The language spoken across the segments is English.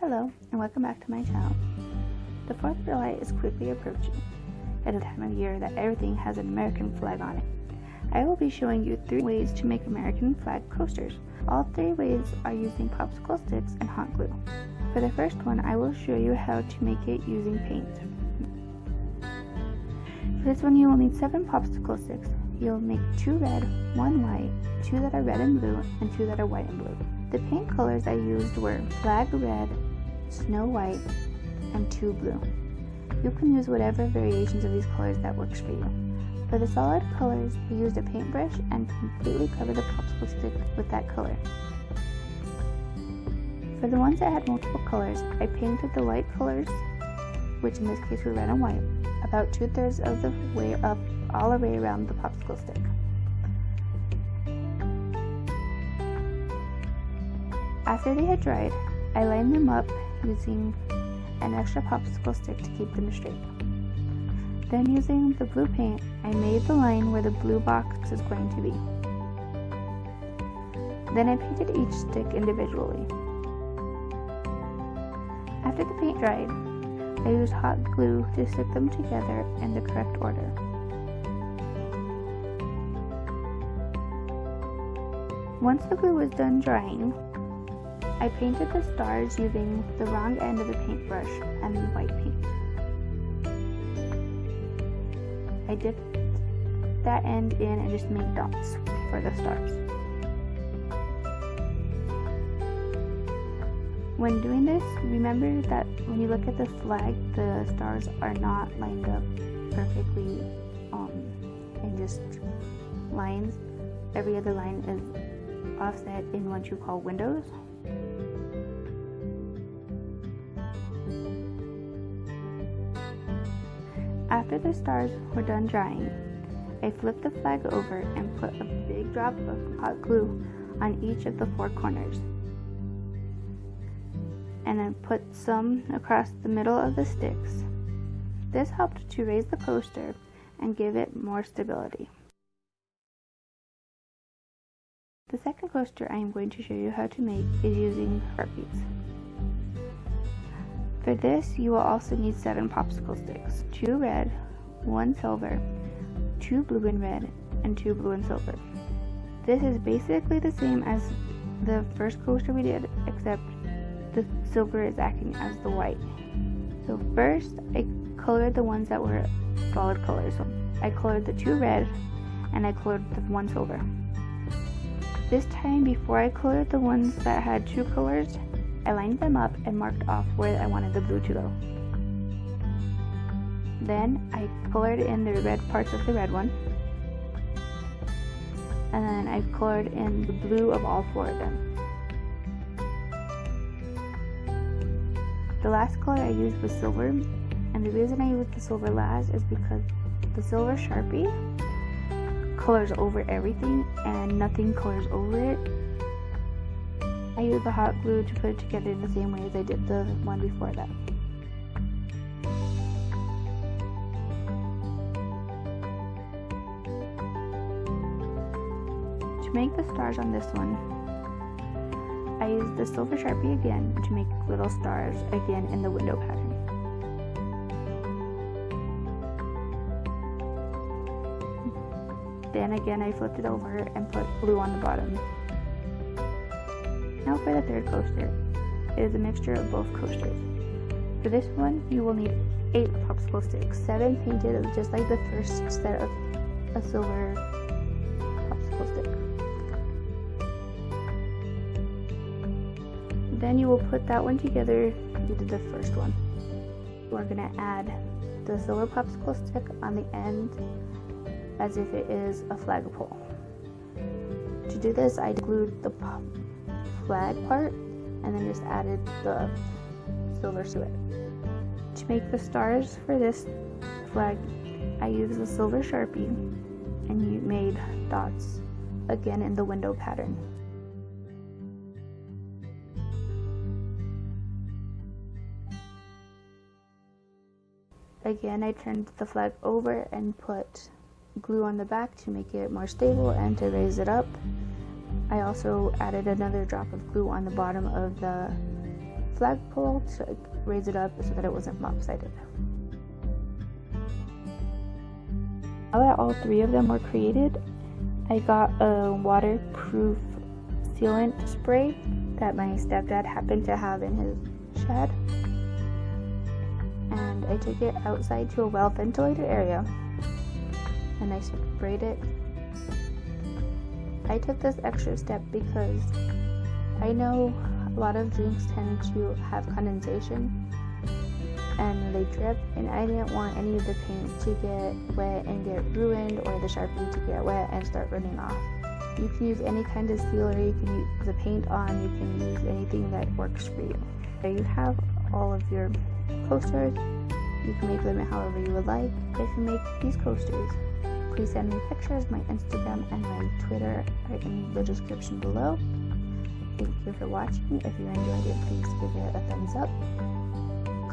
Hello and welcome back to my channel. The 4th of July is quickly approaching. It is a time of year that everything has an American flag on it. I will be showing you 3 ways to make American flag coasters. All 3 ways are using popsicle sticks and hot glue. For the first one, I will show you how to make it using paint. For this one, you will need 7 popsicle sticks. You'll make 2 red, 1 white, 2 that are red and blue, and 2 that are white and blue. The paint colors I used were flag red, snow white, and 2 blue. You can use whatever variations of these colors that works for you. For the solid colors, I used a paintbrush and completely covered the popsicle stick with that color. For the ones that had multiple colors, I painted the white colors, which in this case were red and white, about 2/3 of the way up all the way around the popsicle stick. After they had dried, I lined them up using an extra popsicle stick to keep them straight. Then using the blue paint, I made the line where the blue box is going to be. Then I painted each stick individually. After the paint dried, I used hot glue to stick them together in the correct order. Once the glue was done drying, I painted the stars using the wrong end of the paintbrush and the white paint. I dipped that end in and just made dots for the stars. When doing this, remember that when you look at the flag, the stars are not lined up perfectly in just lines. Every other line is offset in what you call windows. After the stars were done drying, I flipped the flag over and put a big drop of hot glue on each of the 4 corners. And then put some across the middle of the sticks. This helped to raise the coaster and give it more stability. The second coaster I am going to show you how to make is using Sharpies. For this, you will also need 7 popsicle sticks, 2 red, 1 silver, 2 blue and red, and 2 blue and silver. This is basically the same as the first coaster we did, except the silver is acting as the white. So first, I colored the ones that were solid colors. So I colored the 2 red, and I colored the 1 silver. This time, before I colored the ones that had 2 colors, I lined them up and marked off where I wanted the blue to go. Then I colored in the red parts of the red one, and then I colored in the blue of all 4 of them. The last color I used was silver, and the reason I used the silver last is because the silver Sharpie colors over everything and nothing colors over it. I used the hot glue to put it together the same way as I did the one before that. To make the stars on this one, I used the silver Sharpie again to make little stars again in the window pattern. Then again I flipped it over and put blue on the bottom. Now for the third coaster. It is a mixture of both coasters. For this one, you will need 8 popsicle sticks, 7 painted just like the first set of a silver popsicle stick. Then you will put that one together with the first one. We're going to add the silver popsicle stick on the end as if it is a flagpole. To do this, I glued the flag part and then just added the silver to it. To make the stars for this flag, I used the silver Sharpie and made dots again in the window pattern. Again, I turned the flag over and put glue on the back to make it more stable and to raise it up. I also added another drop of glue on the bottom of the flagpole to like, raise it up so that it wasn't lopsided. Now that all 3 of them were created, I got a waterproof sealant spray that my stepdad happened to have in his shed, and I took it outside to a well-ventilated area and I sprayed it. I took this extra step because I know a lot of drinks tend to have condensation and they drip, and I didn't want any of the paint to get wet and get ruined, or the Sharpie to get wet and start running off. You can use any kind of sealer, you can use the paint on, you can use anything that works for you. There you have all of your coasters. You can make them however you would like. If you make these coasters, please send me pictures. My Instagram and my Twitter are in the description below. Thank you for watching. If you enjoyed it, please give it a thumbs up.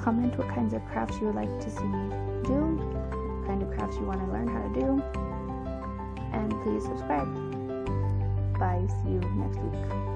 Comment what kinds of crafts you would like to see me do, what kind of crafts you want to learn how to do, and please subscribe. Bye, see you next week.